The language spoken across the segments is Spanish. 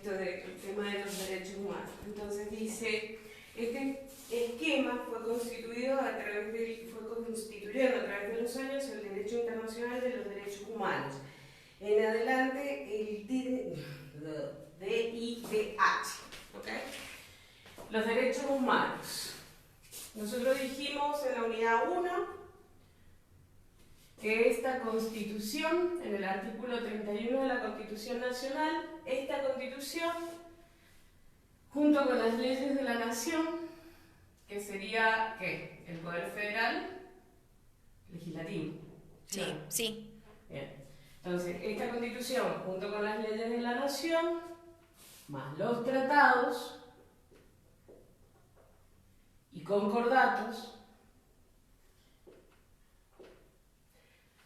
esto del tema de los derechos humanos. Entonces dice, este esquema fue constituido a través constituyendo a través de los años el derecho internacional de los derechos humanos. En adelante el DIDH, ¿ok? Los derechos humanos. Nosotros dijimos en la unidad 1 que esta Constitución, en el artículo 31 de la Constitución Nacional, esta Constitución, junto con las leyes de la Nación, que sería, ¿qué? El Poder Federal, Legislativo. Sí, ¿no? sí. Bien. Entonces, esta Constitución, junto con las leyes de la Nación, más los tratados y concordatos,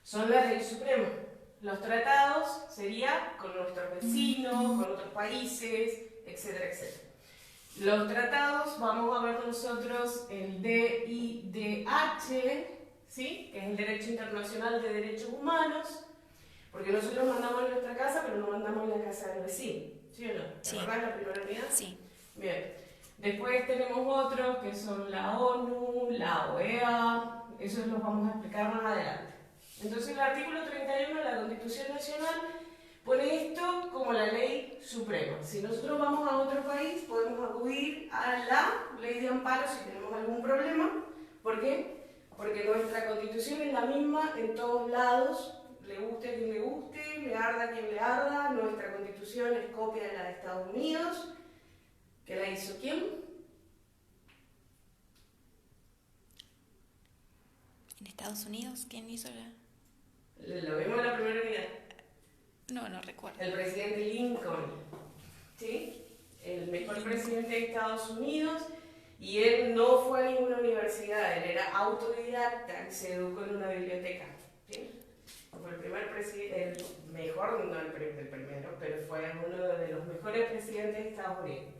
son la ley suprema. Los tratados sería con nuestros vecinos, con otros países, etcétera, etcétera. Los tratados, vamos a ver nosotros el DIDH, ¿sí? Que es el Derecho Internacional de Derechos Humanos, porque nosotros mandamos en nuestra casa, pero no mandamos en la casa del vecino, ¿sí o no? Sí. ¿Te acordás la primera unidad? Sí. Bien. Después tenemos otros que son la ONU, la OEA, esos los vamos a explicar más adelante. Entonces el artículo 31 de la Constitución Nacional pone esto como la ley suprema. Si nosotros vamos a otro país, podemos acudir a la ley de amparo si tenemos algún problema. ¿Por qué? Porque nuestra Constitución es la misma en todos lados, le guste a quien le guste, le arda a quien le arda. Nuestra Constitución es copia de la de Estados Unidos. ¿Qué la hizo quién? ¿En Estados Unidos? ¿Quién hizo la...? Lo vimos en la primera unidad. No recuerdo. El presidente Lincoln, ¿sí? El mejor presidente de Estados Unidos, y él no fue a ninguna universidad, él era autodidacta, se educó en una biblioteca, ¿sí? Fue el primer presidente, el mejor, no el primero, pero fue uno de los mejores presidentes de Estados Unidos.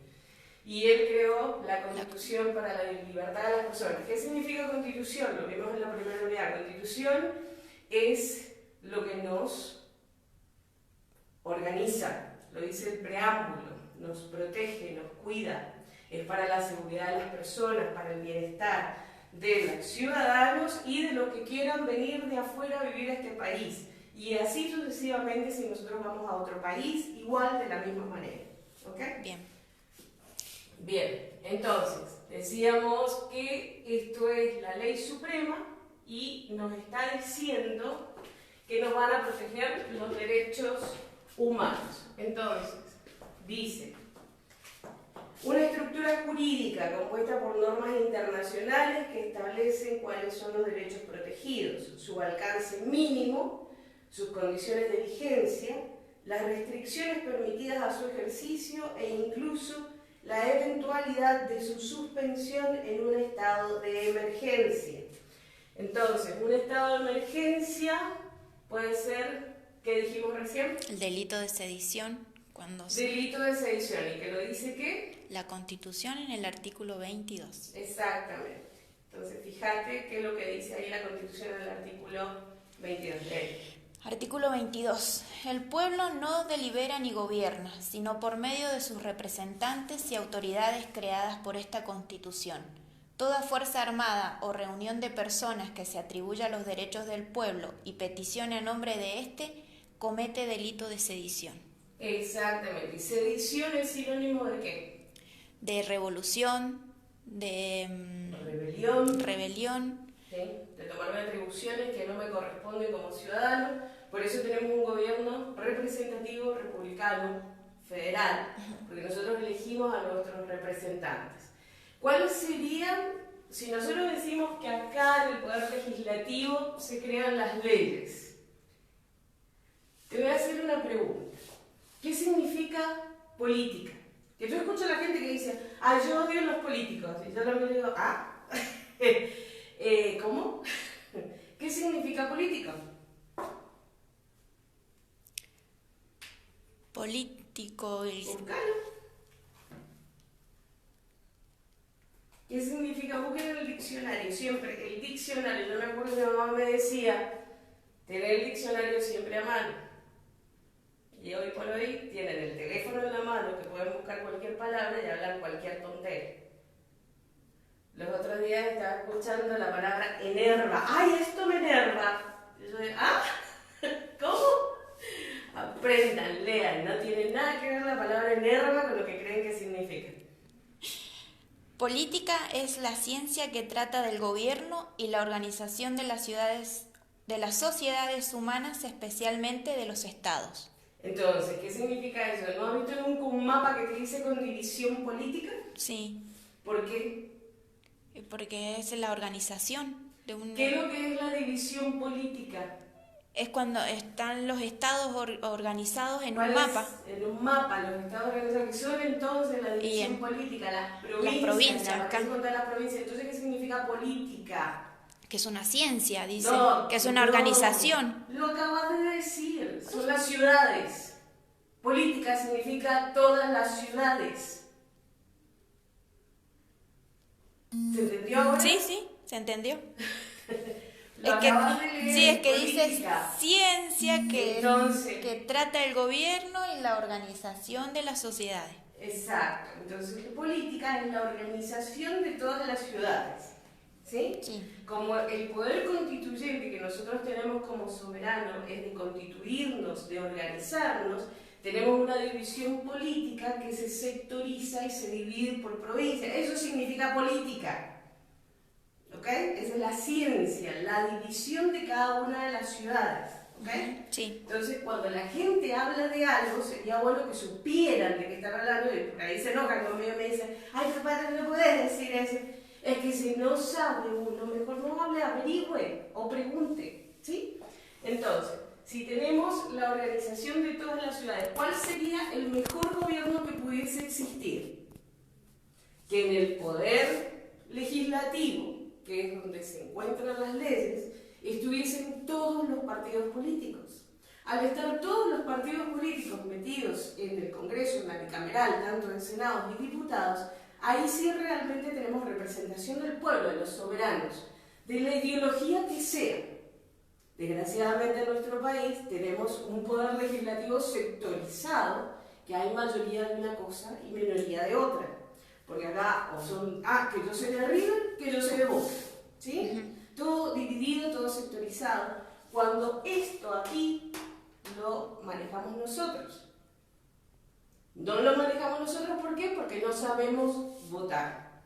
Y él creó la Constitución para la libertad de las personas. ¿Qué significa Constitución? Lo vimos en la primera unidad. Constitución es lo que nos organiza, lo dice el preámbulo, nos protege, nos cuida, es para la seguridad de las personas, para el bienestar de los ciudadanos y de los que quieran venir de afuera a vivir a este país. Y así sucesivamente si nosotros vamos a otro país, igual de la misma manera. ¿Ok? Bien. Bien, entonces, decíamos que esto es la ley suprema y nos está diciendo que nos van a proteger los derechos humanos. Entonces, dice, una estructura jurídica compuesta por normas internacionales que establecen cuáles son los derechos protegidos, su alcance mínimo, sus condiciones de vigencia, las restricciones permitidas a su ejercicio e incluso la eventualidad de su suspensión en un estado de emergencia. Entonces, un estado de emergencia puede ser, ¿qué dijimos recién? El delito de sedición, cuando Delito de sedición, ¿y que lo dice qué? la Constitución en el artículo 22. Exactamente. Entonces, fíjate qué es lo que dice ahí la Constitución en el artículo 22. Artículo 22. El pueblo no delibera ni gobierna, sino por medio de sus representantes y autoridades creadas por esta Constitución. Toda fuerza armada o reunión de personas que se atribuya los derechos del pueblo y peticione a nombre de éste, comete delito de sedición. Exactamente. ¿Y sedición es sinónimo de qué? De revolución, de rebelión. ¿Sí? De tomarme atribuciones que no me corresponden como ciudadano. Por eso tenemos un gobierno representativo, republicano, federal, porque nosotros elegimos a nuestros representantes. ¿Cuáles serían, si nosotros decimos que acá en el Poder Legislativo se crean las leyes? Te voy a hacer una pregunta. ¿Qué significa política? Que yo escucho a la gente que dice, yo odio a los políticos. Y yo también digo, ¿cómo? ¿Qué significa político? Político. Búscalo. ¿Qué significa? Busquen en el diccionario, siempre. El diccionario, yo me acuerdo que mi mamá me decía, tener el diccionario siempre a mano. Y hoy por hoy tienen el teléfono en la mano, que palabra y hablan cualquier tontería. Los otros días estaba escuchando la palabra enerva. ¡Ay, esto me enerva! Y yo, ¿ah? ¿Cómo? Aprendan, lean. No tiene nada que ver la palabra enerva con lo que creen que significa. Política es la ciencia que trata del gobierno y la organización de las ciudades, de las sociedades humanas, especialmente de los estados. Entonces, ¿qué significa eso? ¿No has visto nunca un mapa que te dice con división política? Sí. ¿Por qué? Porque es la organización de un... ¿Qué es lo que es la división política? Es cuando están los estados organizados en un ¿Cuál mapa. es? En un mapa, los estados organizados, que son entonces la división política, las provincias, acá. con todas las provincias. Entonces, ¿qué significa política? Que es una ciencia, dice, No, que es una organización. Lo acabas de decir, son las ciudades. Política significa todas las ciudades. ¿Se entendió ahora? Sí, se entendió. Es que dice ciencia Entonces, que trata el gobierno y la organización de las sociedades. Exacto. Entonces, política es la organización de todas las ciudades. ¿Sí? Sí. Como el poder constituyente que nosotros tenemos como soberano es de constituirnos, de organizarnos, tenemos una división política que se sectoriza y se divide por provincias. Eso significa política. ¿Ok? Esa es la ciencia, la división de cada una de las ciudades. ¿Ok? Sí. Entonces, cuando la gente habla de algo, sería bueno que supieran de qué están hablando, y por ahí se enojan conmigo y me dicen, ay, papá, no puedes decir eso. Es que si no sabe uno, mejor no hable, averigüe o pregunte. ¿Sí? Entonces, si tenemos la organización de todas las ciudades, ¿cuál sería el mejor gobierno que pudiese existir? Que en el poder legislativo, que es donde se encuentran las leyes, estuviesen todos los partidos políticos. Al estar todos los partidos políticos metidos en el Congreso, en la bicameral, tanto en senados y diputados, ahí sí realmente tenemos representación del pueblo, de los soberanos, de la ideología que sea. Desgraciadamente en nuestro país tenemos un poder legislativo sectorizado, que hay mayoría de una cosa y minoría de otra. Porque acá o son, que yo soy de River, que yo soy de Boca, ¿sí? Todo dividido, todo sectorizado, cuando esto aquí lo manejamos nosotros. No lo manejamos nosotros, ¿por qué? Porque no sabemos votar.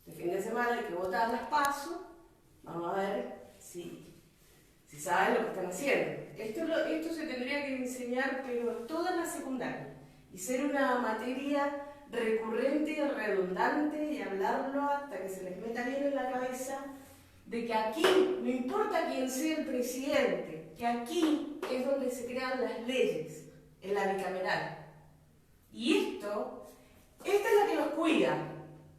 El fin de semana hay que votar las PASO, vamos a ver si saben lo que están haciendo. Esto se tendría que enseñar, pero toda la secundaria, y ser una materia recurrente y redundante, y hablarlo hasta que se les meta bien en la cabeza, de que aquí, no importa quién sea el presidente, que aquí es donde se crean las leyes, en la bicameral. Y esta es la que nos cuida,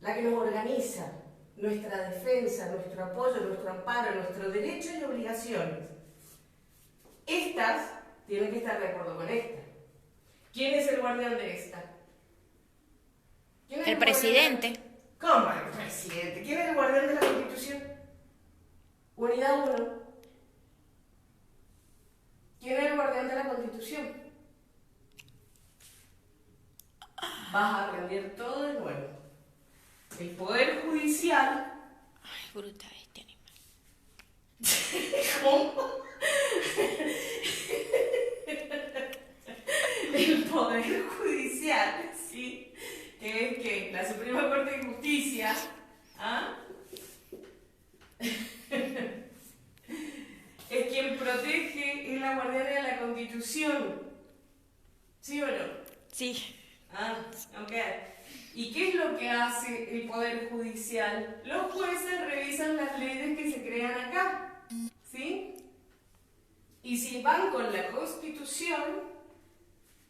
la que nos organiza, nuestra defensa, nuestro apoyo, nuestro amparo, nuestros derechos y obligaciones. Estas tienen que estar de acuerdo con esta. ¿Quién es el guardián de esta? ¿Quién es el presidente. ¿Cómo el presidente? ¿Quién es el guardián de la Constitución? Unidad 1. ¿Quién es el guardián de la Constitución? Vas a aprender todo de nuevo. El Poder Judicial... Ay, bruta este animal. ¿Cómo? El Poder Judicial, ¿sí? Que es que la Suprema Corte de Justicia, es quien protege, es la guardiana de la Constitución. ¿Sí o no? Sí. Ok. ¿Y qué es lo que hace el Poder Judicial? Los jueces revisan las leyes que se crean acá, ¿sí? Y si van con la Constitución,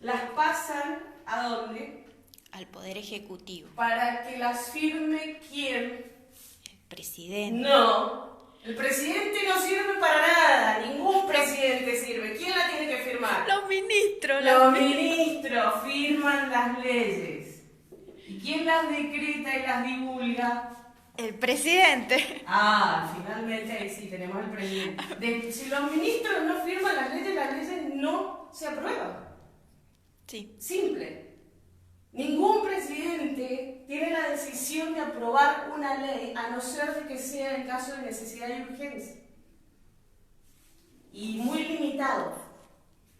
las pasan ¿a dónde? Al Poder Ejecutivo. Para que las firme ¿quién? El presidente. No, el presidente no sirve para nada, ningún presidente sirve. ¿Quién la tiene que firmar? Los ministros. Los ministros firman las leyes. ¿Y quién las decreta y las divulga? El presidente. Finalmente ahí sí tenemos el presidente. Si los ministros no firman las leyes no se aprueban. Sí. Simple. Ningún presidente tiene la decisión de aprobar una ley a no ser de que sea en caso de necesidad y urgencia. Y muy limitado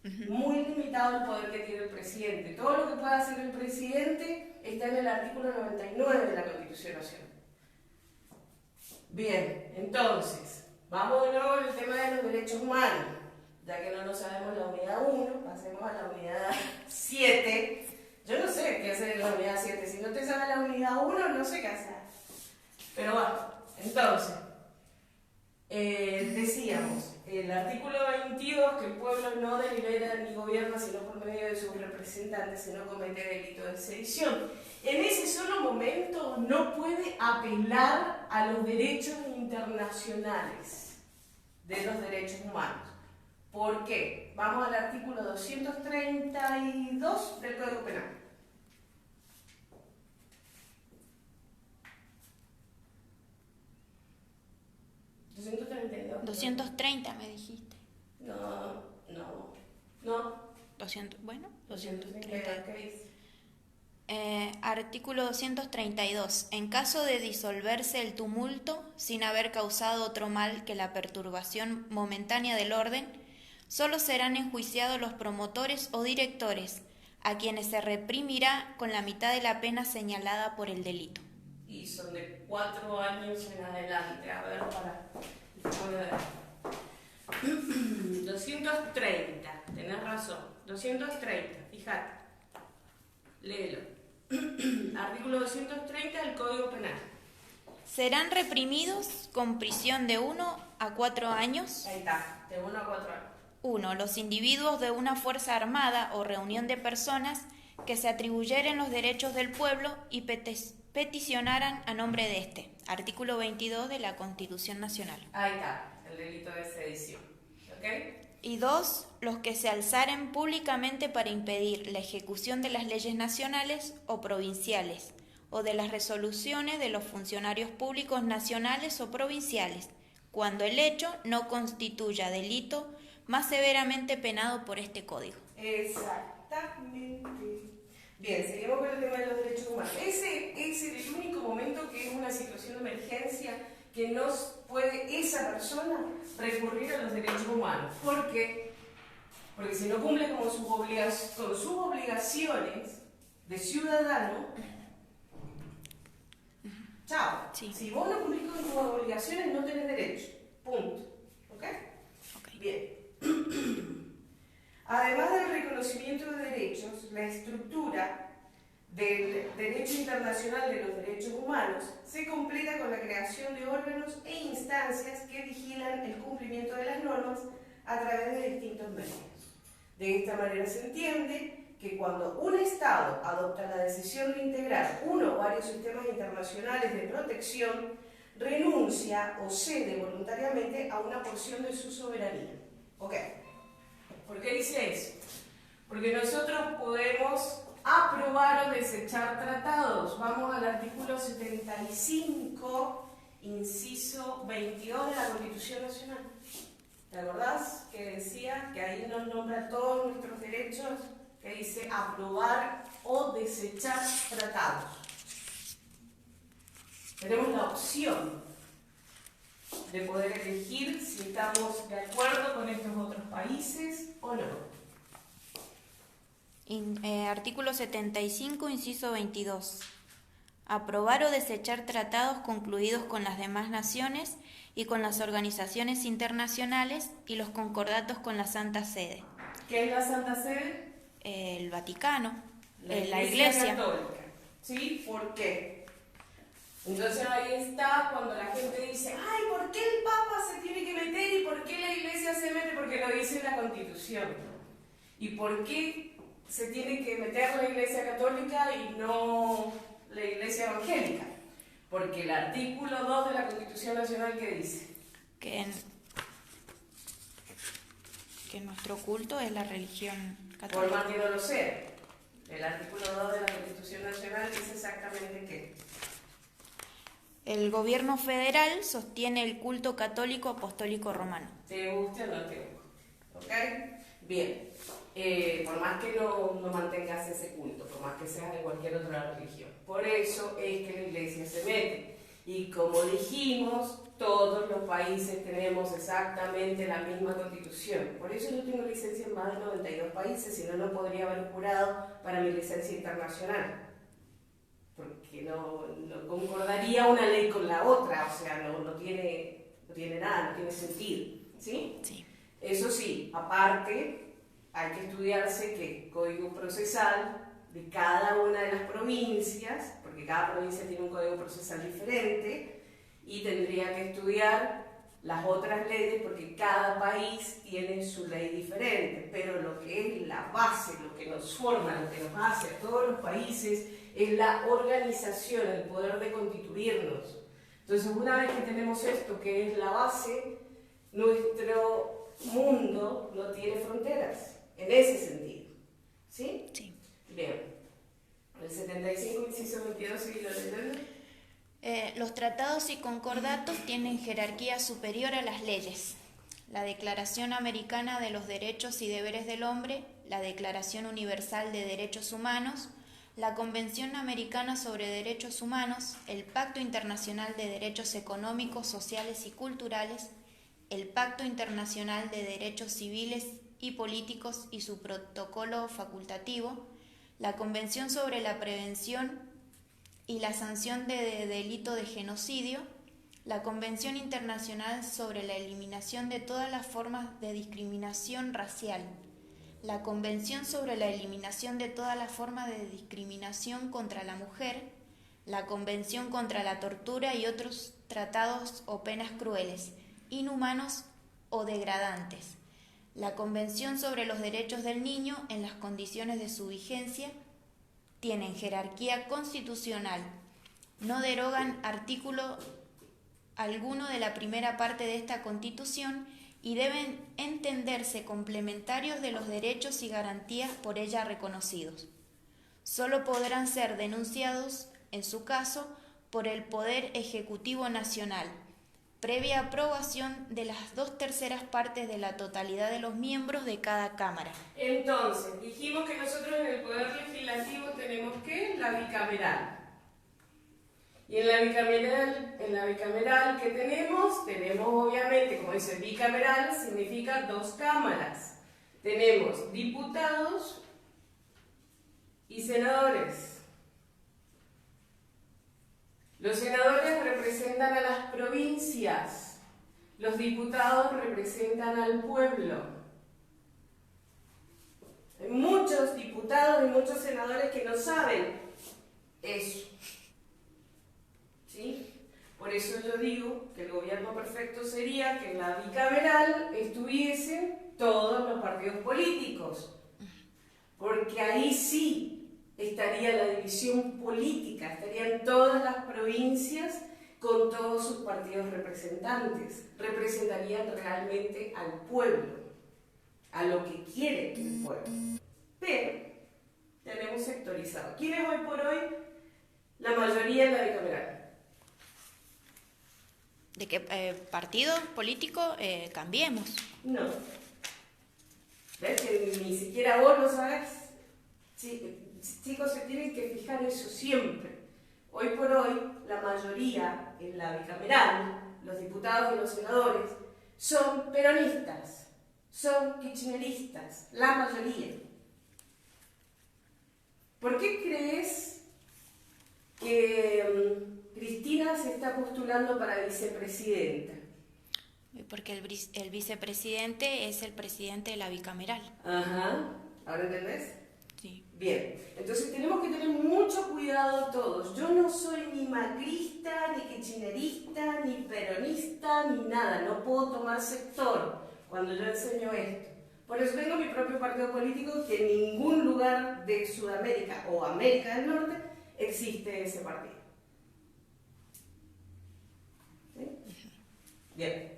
el poder que tiene el presidente. Todo lo que pueda hacer el presidente está en el artículo 99 de la Constitución Nacional. Bien, entonces, vamos de nuevo al tema de los derechos humanos. Ya que no nos sabemos la unidad 1, pasemos a la unidad 7. Yo no sé qué hacer en la unidad 7. Si no te sabes la unidad 1, no sé qué hacer. Pero bueno, entonces, decíamos, el artículo 22, que el pueblo no delibera ni gobierna, sino por medio de sus representantes, si no comete delito de sedición. En ese solo momento no puede apelar a los derechos internacionales de los derechos humanos. ¿Por qué? Vamos al artículo 232 del Código Penal. ¿232? 230 me dijiste. No. 200, bueno, 230. 230. ¿Qué dice? Artículo 232. En caso de disolverse el tumulto sin haber causado otro mal que la perturbación momentánea del orden, solo serán enjuiciados los promotores o directores, a quienes se reprimirá con la mitad de la pena señalada por el delito. Y son de 4 años en adelante. A ver, déjame ver. 230, tenés razón. 230, fíjate. Léelo. Artículo 230 del Código Penal. Serán reprimidos con prisión de 1 a 4 años. Ahí está, de 1 a 4 años. 1. Los individuos de una fuerza armada o reunión de personas que se atribuyeren los derechos del pueblo y peticionaran a nombre de éste. Artículo 22 de la Constitución Nacional. Ahí está, el delito de sedición. ¿Ok? Y 2. Los que se alzaren públicamente para impedir la ejecución de las leyes nacionales o provinciales o de las resoluciones de los funcionarios públicos nacionales o provinciales, cuando el hecho no constituya delito más severamente penado por este código. Exactamente. Bien, seguimos con el tema de los derechos humanos. Ese es el único momento que es una situación de emergencia que no puede esa persona recurrir a los derechos humanos. ¿Por qué? Porque si no cumple con sus obligaciones de ciudadano, chao. Sí. Si vos no cumplís con tus obligaciones, no tenés derecho. Punto. ¿Ok? Bien. Además del reconocimiento de derechos, la estructura del derecho internacional de los derechos humanos se completa con la creación de órganos e instancias que vigilan el cumplimiento de las normas a través de distintos medios. De esta manera se entiende que cuando un Estado adopta la decisión de integrar uno o varios sistemas internacionales de protección, renuncia o cede voluntariamente a una porción de su soberanía. ¿Ok? ¿Por qué dice eso? Porque nosotros podemos aprobar o desechar tratados. Vamos al artículo 75, inciso 22 de la Constitución Nacional. ¿Te acordás que decía que ahí nos nombra todos nuestros derechos, que dice aprobar o desechar tratados? Tenemos la opción de poder elegir si estamos de acuerdo con estos otros países o no. Artículo 75, inciso 22. Aprobar o desechar tratados concluidos con las demás naciones y con las organizaciones internacionales y los concordatos con la Santa Sede. ¿Qué es la Santa Sede? El Vaticano, la Iglesia Católica. ¿Sí? ¿Por qué? Entonces ahí está cuando la gente dice, ay, ¿por qué el Papa se tiene que meter y por qué la Iglesia se mete? Porque lo dice la Constitución. ¿Y por qué se tiene que meter la Iglesia Católica y no la Iglesia Evangélica? Porque el artículo 2 de la Constitución Nacional, ¿qué dice? Que nuestro culto es la religión católica. Por más que no lo sea. El artículo 2 de la Constitución Nacional dice exactamente qué. El gobierno federal sostiene el culto católico apostólico romano. ¿Te gusta o no te gusta? ¿Ok? Bien. por más que no mantengas ese culto, por más que seas de cualquier otra religión. Por eso es que la iglesia se mete. Y como dijimos, todos los países tenemos exactamente la misma constitución. Por eso yo tengo licencia en más de 92 países, si no, no podría haber jurado para mi licencia internacional. Porque no concordaría una ley con la otra, o sea, no tiene nada, no tiene sentido. ¿Sí? Sí. Eso sí, aparte, hay que estudiarse que código procesal de cada una de las provincias, porque cada provincia tiene un código procesal diferente, y tendría que estudiar las otras leyes porque cada país tiene su ley diferente, pero lo que es la base, lo que nos forma, lo que nos hace a todos los países es la organización, el poder de constituirnos. Entonces, una vez que tenemos esto, que es la base, nuestro mundo no tiene fronteras, en ese sentido. ¿Sí? Sí. Bien. El 75, inciso 22, ¿sigue leyendo? Los tratados y concordatos tienen jerarquía superior a las leyes. La Declaración Americana de los Derechos y Deberes del Hombre, la Declaración Universal de Derechos Humanos, la Convención Americana sobre Derechos Humanos, el Pacto Internacional de Derechos Económicos, Sociales y Culturales, el Pacto Internacional de Derechos Civiles y Políticos y su protocolo facultativo, la Convención sobre la Prevención y la Sanción de Delito de Genocidio, la Convención Internacional sobre la Eliminación de todas las formas de discriminación racial, la Convención sobre la Eliminación de todas las formas de discriminación contra la mujer, la Convención contra la Tortura y otros tratados o penas crueles, inhumanos o degradantes, la Convención sobre los Derechos del Niño en las condiciones de su vigencia, tienen jerarquía constitucional, no derogan artículo alguno de la primera parte de esta Constitución y deben entenderse complementarios de los derechos y garantías por ella reconocidos. Solo podrán ser denunciados, en su caso, por el Poder Ejecutivo Nacional, previa aprobación de las 2/3 partes de la totalidad de los miembros de cada Cámara. Entonces, dijimos que nosotros en el Poder Legislativo tenemos ¿qué? La bicameral. Y en la bicameral ¿qué tenemos? Tenemos obviamente, como dice bicameral, significa 2 cámaras. Tenemos diputados y senadores. Los senadores representan a las provincias, los diputados representan al pueblo. Hay muchos diputados y muchos senadores que no saben eso. ¿Sí? Por eso yo digo que el gobierno perfecto sería que en la bicameral estuviesen todos los partidos políticos, porque ahí sí estaría la división política, estarían todas las provincias con todos sus partidos representantes, representarían realmente al pueblo, a lo que quiere el pueblo. Pero tenemos sectorizado. ¿Quién es hoy por hoy la mayoría en la bicameral? ¿De qué partido político? Cambiemos. No. ¿Ves que ni siquiera vos lo sabés? Sí, chicos, se tienen que fijar eso siempre. Hoy por hoy, la mayoría en la bicameral, los diputados y los senadores, son peronistas, son kirchneristas, la mayoría. ¿Por qué crees que Cristina se está postulando para vicepresidenta? Porque el vicepresidente es el presidente de la bicameral. Ajá, ¿ahora entendés? Sí. Bien, entonces tenemos que tener mucho cuidado todos. Yo no soy ni macrista, ni kirchnerista, ni peronista, ni nada. No puedo tomar sector cuando yo enseño esto. Por eso tengo mi propio partido político, que en ningún lugar de Sudamérica o América del Norte existe ese partido. ¿Sí? Bien.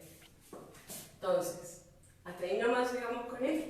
Entonces, hasta ahí nomás llegamos con esto.